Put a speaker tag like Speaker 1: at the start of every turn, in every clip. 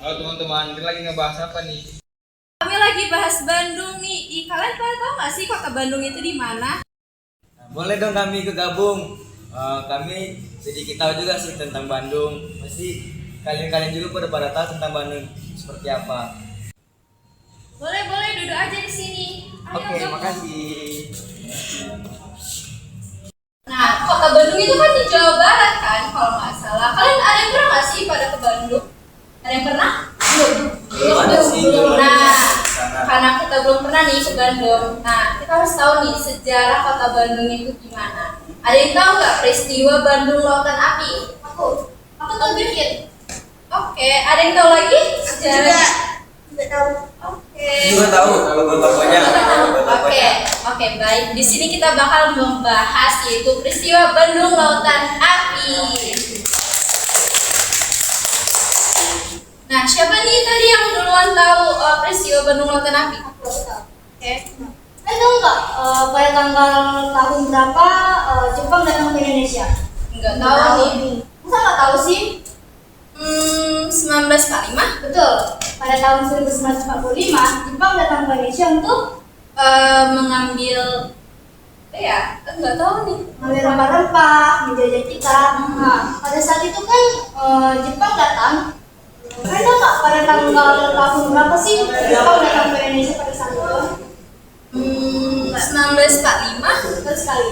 Speaker 1: Halo teman-teman, kita lagi ngebahas apa nih?
Speaker 2: Kami lagi bahas Bandung nih. Kalian pada tahu nggak sih kota Bandung itu di mana?
Speaker 1: Nah, boleh dong kami kegabung. Kami sedikit tahu juga sih tentang Bandung. Pasti kalian juga pada tahu tentang Bandung seperti apa.
Speaker 2: Boleh, boleh duduk aja di sini. Ayo,
Speaker 1: Oke,
Speaker 2: gabung.
Speaker 1: makasih.
Speaker 2: Nah, kota Bandung itu kan di Jawa Barat kan, kalau nggak salah. Kalian ada yang pernah nggak sih pada ke Bandung? Ada yang pernah? Belum.
Speaker 1: Belum ada sih, belum ada
Speaker 2: Nah,
Speaker 1: sana.
Speaker 2: karena kita belum pernah nih ke Bandung. Nah, kita harus tahu nih sejarah kota Bandung itu gimana. Ada yang tahu nggak peristiwa Bandung Lautan Api? Aku tahu dikit. Oke, ada yang tahu lagi sejarah? Tidak tahu. Oke.
Speaker 1: Juga tahu kalau pokoknya.
Speaker 2: Oke, baik. Di sini kita bakal membahas yaitu peristiwa Bandung Lautan Api. Nah, siapa nih tadi yang duluan tahu peristiwa Bandung Lautan Api? Aku tahu. Oke.
Speaker 3: Tahu nggak pada tanggal tahun berapa Jepang datang ke Indonesia?
Speaker 2: Nggak tahu nih.
Speaker 3: Masa nggak tahu sih?
Speaker 2: 1945?
Speaker 3: Betul. Pada tahun 1945 Jepang datang ke Indonesia untuk
Speaker 2: Mengambil nggak tahu nih.
Speaker 3: mengambil rempah-rempah, menjajah kita. Nah, pada saat itu kan Jepang datang. Kalian tahu nggak pada tanggal tahun berapa sih Jepang datang ke Indonesia pada saat itu?
Speaker 2: 1945?
Speaker 3: Betul sekali.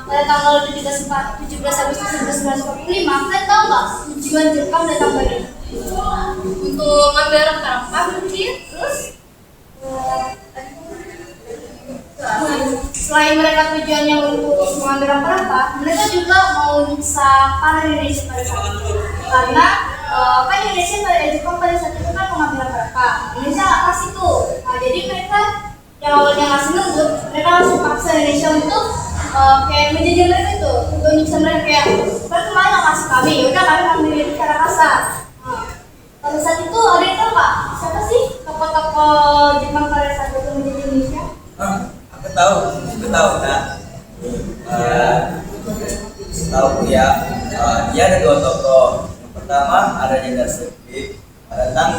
Speaker 3: Pada tanggal 17 Agustus 1945, kalian tahu nggak tujuan Jepang datang ke Indonesia?
Speaker 2: Untuk ngambil rempah mungkin. Terus
Speaker 3: Selain mereka tujuannya untuk mengambil rempah-rempah, mereka juga mau nyiksa para Indonesia pada saat itu. Karena kan Indonesia pada Jepang pada saat itu kan mengambil rempah-rempah. Indonesia nggak kasih tuh. Nah, jadi mereka yang awalnya ngasih nunggu, mereka langsung paksa Indonesia untuk kayak menjajah mereka itu, untuk nyiksa mereka kayak, kalian kemarin nggak kasih kami, yaudah kami ambil ini cara kasar. Nah, pada saat itu ada yang tahu nggak siapa sih tokoh-tokoh Jepang pada saat itu menjajah Indonesia?
Speaker 1: Aku tahu nah. Tahu ya. Dia ada dua tokoh. Yang pertama ada Jenderal Sudirman,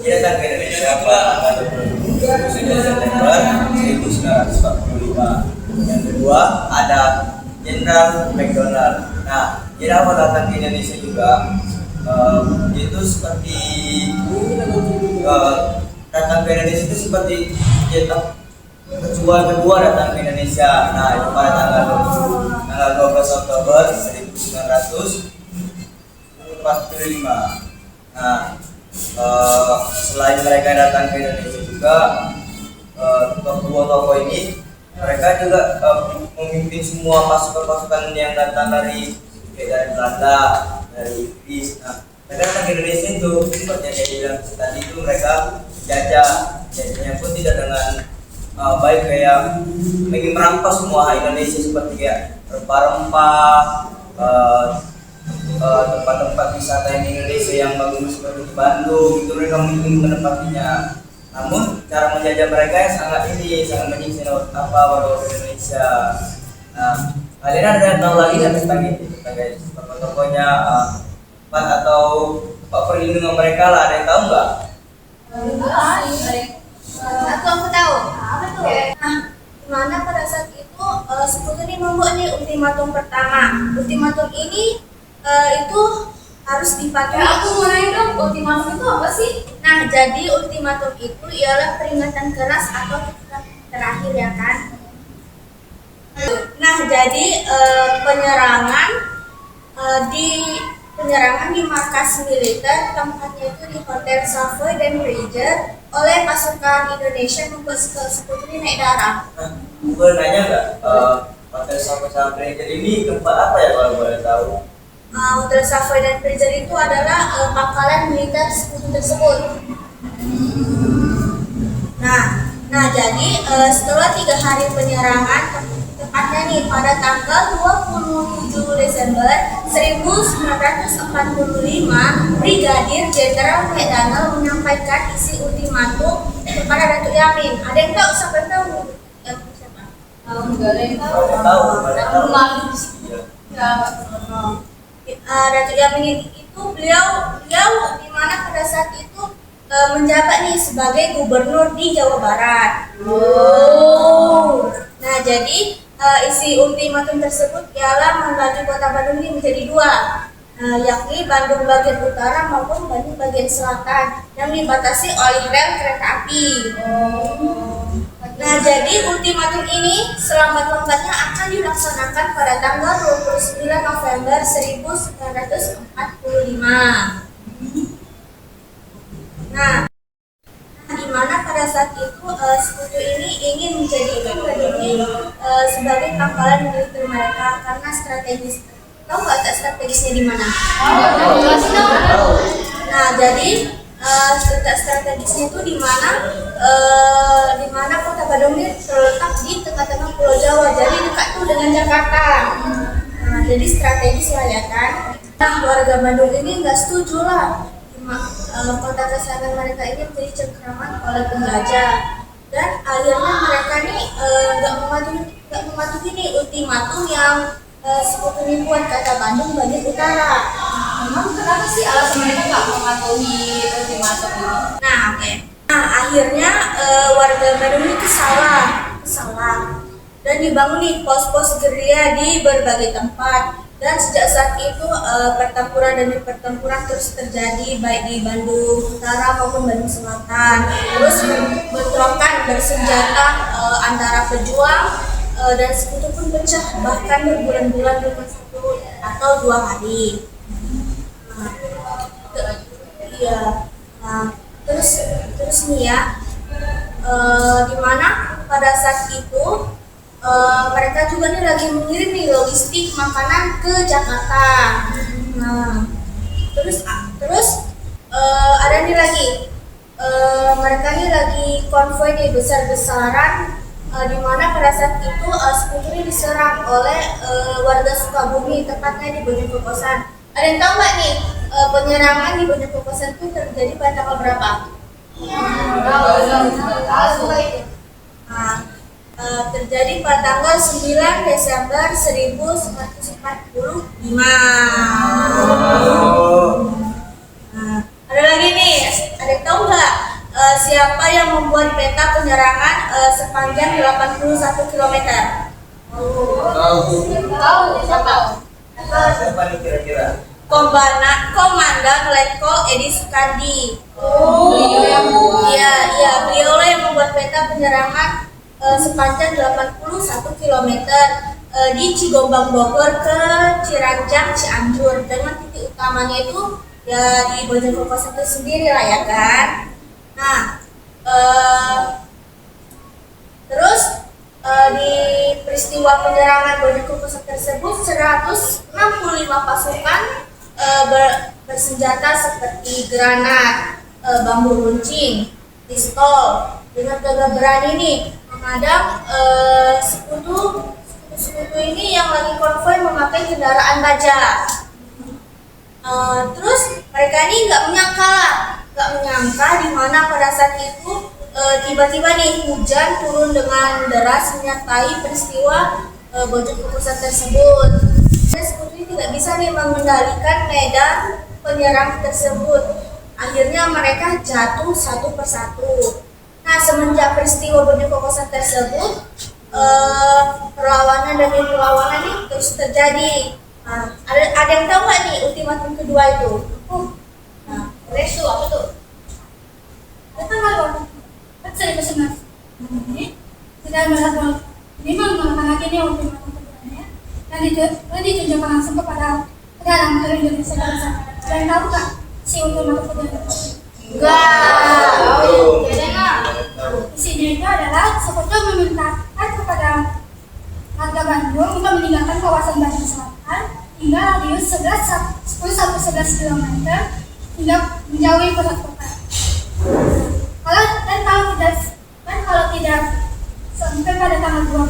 Speaker 1: dia datang ke Indonesia pada tanggal 29 September 1945. Yang kedua ada Jenderal McDonald. Nah, dia awal datang ke Indonesia juga. Itu seperti datang ke Indonesia itu seperti kedua datang ke Indonesia. Nah, itu pada tanggal 12 Oktober 1945. Nah, selain mereka datang ke Indonesia juga, kedua tokoh ini mereka juga memimpin semua pasukan-pasukan yang datang dari Belanda, dari Inggris. Nah, mereka datang ke Indonesia itu seperti yang saya bilang tadi, itu mereka jajahnya pun tidak dengan baik, kayak ingin merampas semua Indonesia seperti kayak rempah-rempah, tempat-tempat wisata yang di Indonesia yang bagus seperti di Bandung, itu mereka ingin menempatinya. Namun cara menjajah mereka yang sangat menyiksa warga Indonesia. Nah, kalian ada yang tahu lagi nggak tentang itu, tentang tokoh-tokohnya, atau perlindungan mereka lah, ada yang tahu nggak?
Speaker 3: Aku tahu. Apa tuh? Nah, dimana pada saat itu Sekutu membuat nih ultimatum pertama. Ultimatum ini itu harus dipatuhi.
Speaker 2: Aku mau nanya dong, ultimatum itu apa sih?
Speaker 3: Nah, jadi ultimatum itu ialah peringatan keras atau terakhir ya kan. Nah, jadi penyerangan di markas militer, tempatnya itu di Hotel Savoy dan Ranger, oleh pasukan Indonesia membuat Sekutu naik darah.
Speaker 1: Boleh nanya nggak, Hotel Savoy Ranger ini tempat apa ya kalau boleh tahu?
Speaker 3: Hotel Savoy dan Ranger itu adalah pangkalan militer Sekutu tersebut. Nah, jadi setelah 3 hari penyerangan, tepatnya nih pada tanggal 27 Desember 1945, Brigadir Jenderal McDonald menyampaikan isi ultimatum kepada Datuk Yamin. Ada yang tahu siapa yang tahu? Siapa?
Speaker 2: Enggak ada yang tahu.
Speaker 1: Ada yang tahu.
Speaker 2: Malu.
Speaker 1: Iya.
Speaker 2: Ya,
Speaker 3: Datuk Yamin itu beliau di mana pada saat itu menjabat nih sebagai gubernur di Jawa Barat. Nah, jadi isi ultimatum tersebut ialah membagi kota Bandung ini menjadi dua, yakni Bandung bagian utara maupun Bandung bagian selatan yang dibatasi oleh rel kereta api. Nah, jadi ultimatum ini selambat-lambatnya akan dilaksanakan pada tanggal 29 November 1945. Nah, di mana pada saat itu sekutu ini ingin menjadikan Bandung ini sebagai pangkalan militer mereka karena strategis. Tahu nggak strategisnya di mana? Nah, jadi letak strategisnya itu di mana kota Bandung ini terletak di tengah-tengah Pulau Jawa, jadi dekat tuh dengan Jakarta. Nah, jadi strategis lah ya kan. Nah, warga Bandung ini nggak setuju lah kota kesayangan mereka ini menjadi cengkraman oleh penjajah, dan akhirnya mereka nih nggak mematuhi nih ultimatum yang sekutu ini buat, kata Bandung bagian utara.
Speaker 2: Memang kenapa sih alasan mereka nggak mematuhi ultimatum ini?
Speaker 3: Nah, oke. Nah, akhirnya warga Bandung ini kesalah, dan dibangun nih pos-pos gerilya di berbagai tempat. Dan sejak saat itu pertempuran demi pertempuran terus terjadi baik di Bandung Utara maupun Bandung Selatan. Terus bentrokan bersenjata antara pejuang dan sekutu pun pecah bahkan berbulan-bulan dengan 1 atau 2 hari. Terus nih ya, di mana pada saat itu mereka juga nih lagi mengirim nih logistik makanan ke Jakarta. Nah, terus ada nih lagi mereka nih lagi konvoy nih besar-besaran, di mana pada saat itu sekutu ini diserang oleh warga Sukabumi, tepatnya di Bonyokosan. Ada yang tahu nggak nih penyerangan di Bonyokosan itu terjadi pada tanggal berapa? Terjadi pada tanggal 9 Desember 1945. Ada lagi nih, ada yang tahu nggak siapa yang membuat peta penyerangan sepanjang 81 km?
Speaker 2: Tahu, siapa?
Speaker 1: Siapa nih kira-kira?
Speaker 3: Komandan Letkol Edi Sukandi.
Speaker 2: Beliau yang membuat.
Speaker 3: Iya, beliau lah yang membuat peta penyerangan sepanjang 81 km di Cigombang Bogor ke Ciranjang Cianjur, dengan titik utamanya itu ya di Bonyokosan itu sendiri lah ya kan. Nah, terus di peristiwa penyerangan Bonyokosan tersebut 165 pasukan bersenjata seperti granat, bambu runcing, pistol, dengan gagah berani nih menghadang sekutu ini yang lagi konvoy memakai kendaraan baja. Terus mereka ini nggak menyangka di mana pada saat itu tiba-tiba nih hujan turun dengan deras menyertai peristiwa Bonyokosan tersebut. Dan sekutu ini tidak bisa nih mengendalikan medan penyerang tersebut. Akhirnya mereka jatuh satu persatu. Nah, semenjak peristiwa Bonyokosan tersebut, perlawanan demi perlawanan ini terus terjadi. Nah, ada yang tahu nggak nih ultimatum kedua itu? Nah,
Speaker 2: Restu apa tuh?
Speaker 3: kita nggak
Speaker 4: Kan saya pesan ini tidak melihat bahwa ini menggunakan lagi ini ultimatum keduanya dan ditunjukkan langsung kepada Perdana Menteri Indonesia bangsa. Dan tahu nggak si ultimatum kedua itu?
Speaker 3: enggak.
Speaker 4: Isinya itu adalah sekutu memintakan kepada warga Bandung untuk meninggalkan kawasan Bandung Selatan hingga radius 10-11 km hingga menjauhi pusat kota. Kalau tidak sampai pada tanggal 24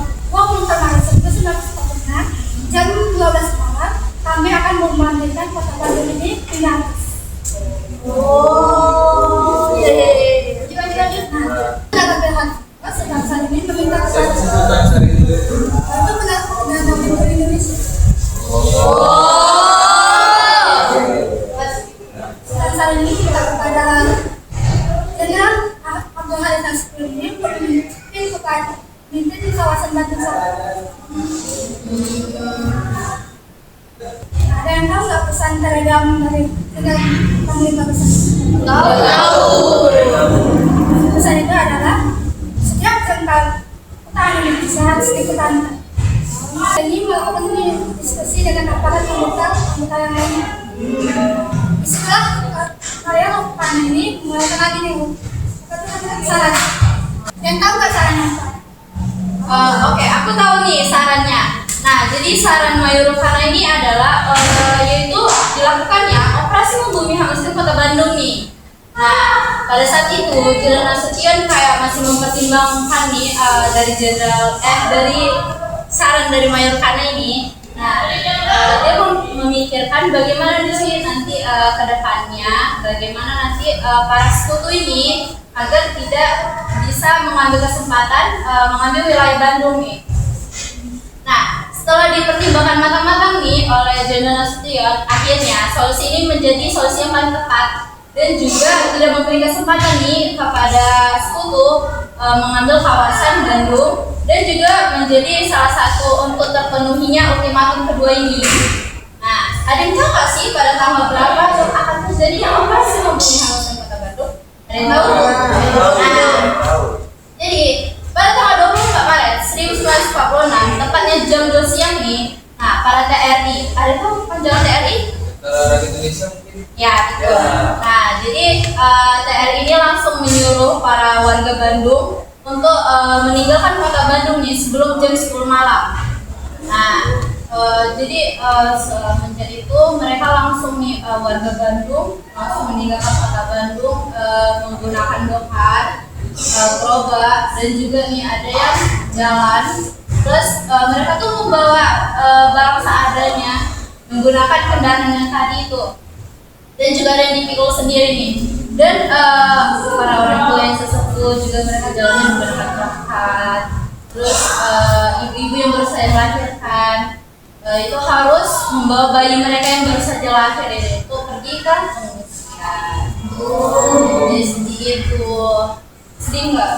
Speaker 4: Maret 1946 jam 12 malam kami akan membangkitkan kota Bandung ini hingga atas. Negara pihak sedang saat ini meminta kepada untuk menangkap Indonesia. dengan pemerintah besar?
Speaker 2: Tahu.
Speaker 4: Pesan itu adalah setiap tentang petani Indonesia harus ikutan. Ini melakukan diskusi dengan aparat anggota yang lainnya. Istilah saya lakukan ini mulai lagi nih. Saran. Yang tahu nggak sarannya apa?
Speaker 2: Oke, aku tahu nih sarannya. Nah, jadi saran Mayurukana ini adalah yaitu dilakukannya operasi membumi hanguskan Kota Bandung nih. Nah, pada saat itu Jenderal Nasution kayak masih mempertimbangkan nih dari saran dari Mayurukana ini. Nah, dia memikirkan bagaimana sih nanti ke depannya, bagaimana nanti para sekutu ini agar tidak bisa mengambil kesempatan mengambil wilayah Bandung nih. Nah, setelah dipertimbangkan matang-matang nih oleh Jenderal Nasution, akhirnya solusi ini menjadi solusi yang paling tepat dan juga tidak memberi kesempatan nih kepada sekutu mengambil kawasan Bandung dan juga menjadi salah satu untuk terpenuhinya ultimatum kedua ini. Nah, ada yang tahu nggak sih pada tanggal berapa akan terjadinya operasi membumi hanguskan Kota Bandung? Ada yang tahu?
Speaker 1: Tahu.
Speaker 2: Jadi pada tanggal 24 Maret 1946, tepatnya jam 2 siang nih, nah para TRI, ada tahu panjangan TRI?
Speaker 1: Rakyat Indonesia mungkin.
Speaker 2: Ya, gitu. Nah, jadi TRI ini langsung menyuruh para warga Bandung untuk meninggalkan Kota Bandung nih sebelum jam 10 malam. Nah, jadi semenjak itu mereka langsung nih warga Bandung langsung meninggalkan Kota Bandung menggunakan dokar, gerobak, dan juga nih ada yang jalan. Terus mereka tuh membawa barang seadanya menggunakan kendaraan yang tadi itu. Dan juga ada yang dipikul sendiri nih. Dan para orang tua yang sesepuh juga mereka jalannya menggunakan tongkat. Terus ibu-ibu yang baru saja melahirkan itu harus membawa bayi mereka yang baru saja lahir itu pergi ke pengungsian. Jadi sedih itu. Sedih nggak?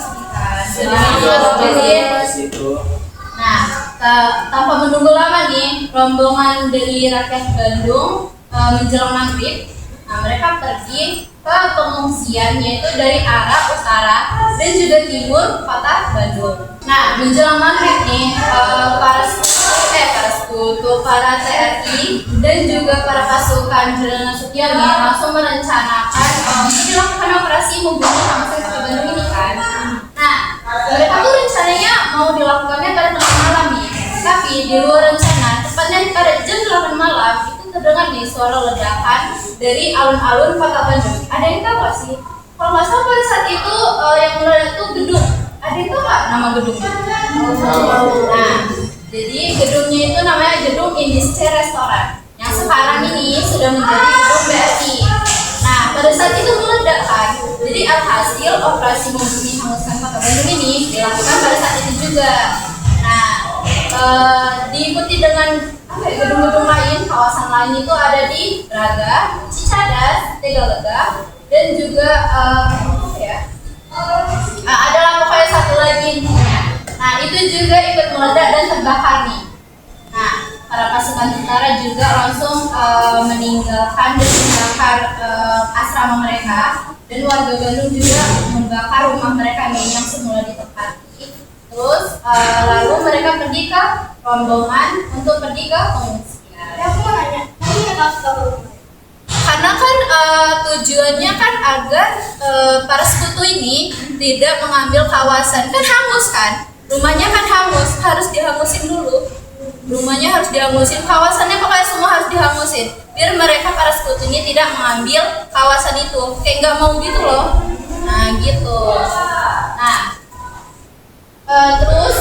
Speaker 2: Sedih kan? Jadi nah, tanpa menunggu lama nih, rombongan dari rakyat Bandung menjelang maghrib, nah mereka pergi ke pengungsian yaitu dari arah utara dan juga timur Kota Bandung. Nah, menjelang maghrib nih, para sekutu, para TRI dan juga para pasukan Jenderal Nasution nih langsung merencanakan untuk dilakukan operasi membumi hanguskan Kota Bandung ini kan. Nah, mereka tuh rencananya mau dilakukannya pada tengah malam nih, tapi di luar rencana, tepatnya pada jam 8 malam itu terdengar nih suara ledakan dari alun-alun Kota Bandung. Ada yang tahu gak sih? Kalau nggak salah pada saat itu yang meledak itu gedung. Ada yang tahu nggak nama gedungnya? Nah, jadi gedungnya itu namanya Gedung Industri Restoran yang sekarang ini sudah menjadi gedung BRI. Nah, pada saat itu meledak kan. Jadi alhasil operasi membumi hanguskan Kota Bandung ini dilakukan pada saat itu juga. Nah, diikuti dengan gedung-gedung lain, kawasan lain itu ada di Braga, Cicadas, Tegalega, dan juga adalah pokoknya satu lagi. Nah, itu juga ikut meledak dan terbakar nih. Nah, para pasukan tentara juga langsung meninggalkan dan membakar asrama mereka, dan warga Bandung juga membakar rumah mereka nih yang semula ditempati. Terus lalu mereka pergi ke rombongan untuk pergi ke pengungsian.
Speaker 3: Aku mau nanya, kamu nggak tahu?
Speaker 2: Karena kan tujuannya kan agar para sekutu ini tidak mengambil kawasan, kan hangus kan, rumahnya kan hangus, harus dihangusin dulu. Rumahnya harus dihangusin, kawasannya pokoknya semua harus dihangusin, biar mereka para sekutu ini tidak mengambil kawasan itu, kayak nggak mau gitu loh. Nah gitu. Nah terus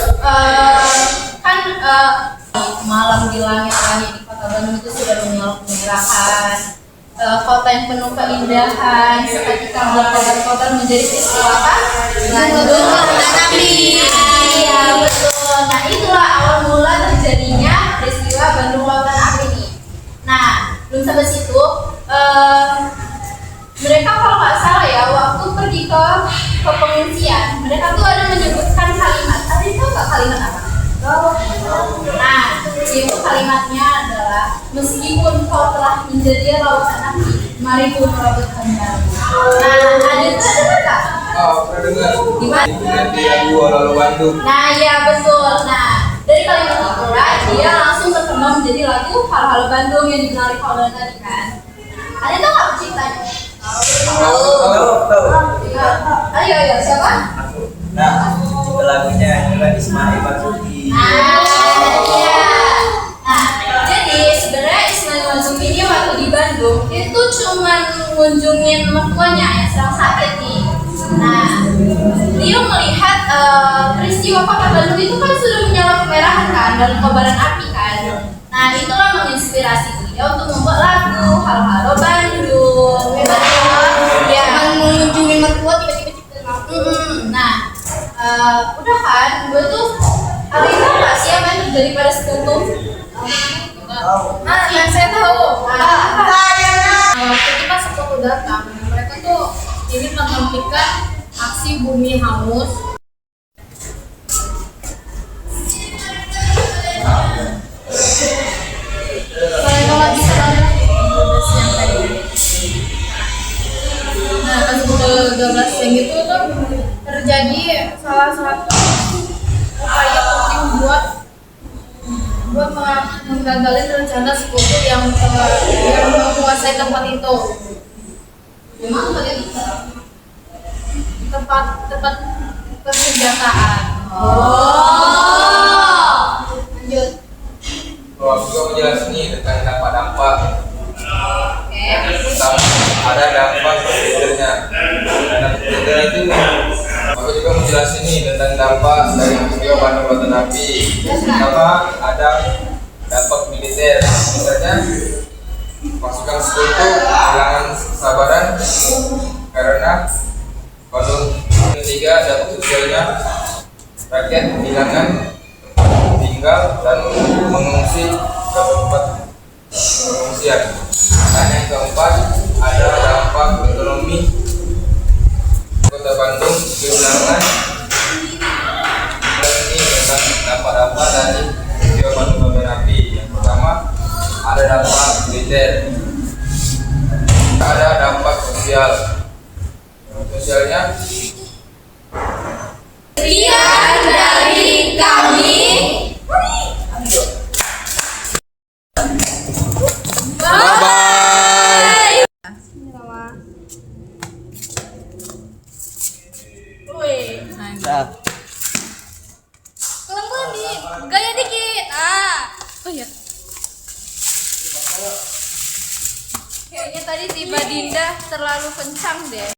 Speaker 2: kan malam di langit-langit di Kota Bandung itu sudah menyala-nyalakan. Kota yang penuh keindahan seketika berkobar-kobar menjadi peristiwa apa? Bandung Lautan Api. Iya betul. Nah itulah awal mula terjadinya peristiwa Bandung Lautan Api ini. Nah belum sampai situ, mereka kalau nggak salah ya waktu pergi ke pengungsian, mereka tuh ada menyebutkan kalimat. Ada itu nggak kalimat apa? Nah, itu kalimatnya adalah meskipun kau telah menjadi lautan api, 5.000 perabot Bandung. Nah, ada itu ada nggak?
Speaker 1: Oh, pernah dengar.
Speaker 2: Gimana?
Speaker 1: Nanti lagu Lalu Bandung.
Speaker 2: Nah, iya betul. Nah, dari kalimat itulah dia langsung berkembang menjadi lagu Halo-Halo Bandung yang dikenali Paula tadi kan. Nah, kalian tahu nggak penciptanya?
Speaker 1: Tahu.
Speaker 2: Ayo, siapa?
Speaker 1: Aku. Nah, itu lagunya juga Ismail Marzuki.
Speaker 2: Iya. Nah, jadi sebenarnya Ismail Marzuki ini waktu di Bandung itu cuma ngunjungin mertuanya yang sedang sakit nih. Nah, dia melihat peristiwa Kota Bandung itu kan sudah menyala kemerahan kan dan kobaran api kan. Nah, itulah menginspirasi dia untuk membuat lagu Halo-Halo Bandung. Ya,
Speaker 3: mengunjungi mertua tiba-tiba cipta lagu.
Speaker 2: Nah, udah kan, gue tuh hari itu nggak sih apa yang terjadi pada sekutu?
Speaker 4: Nah, yang saya tahu,
Speaker 2: Nah,
Speaker 4: ketika sekutu datang, mereka tuh ingin menghentikan aksi bumi hangus. Mereka lagi sedang yang tadi. Nah, pas pukul 12 siang itu tuh terjadi salah satu upaya penting buat menggagalin rencana sekutu yang menguasai tempat itu.
Speaker 2: memang bagaimana?
Speaker 4: tempat persenjataan. Lanjut.
Speaker 5: Kalau aku juga menjelaskan ini tentang dampak-dampak.
Speaker 2: Oke.
Speaker 5: Pertama, ada dampak berpikirnya. Dampak berpikir itu, aku juga menjelaskan ini tentang dampak dari peristiwa Bandung Lautan Api. Pertama, ada dampak militer. Misalnya, pasukan sekutu kehilangan kesabaran karena Bandung. Ketiga, dampak sosialnya, rakyat kehilangan tinggal dan mengungsi ke tempat pengungsian. Dan yang keempat, ada dampak ekonomi. Kota Bandung kehilangan. Dan ini tentang dampak-dampak dari peristiwa Bandung Lautan Api. Yang pertama, ada dampak militer. Ada dampak sosial. Sosialnya,
Speaker 2: Sekian dari kami. Bye. Wih.
Speaker 4: Pelan-pelan nih, gaya dikit. Oh iya.
Speaker 2: Kayaknya tadi tiba Dinda terlalu kencang deh.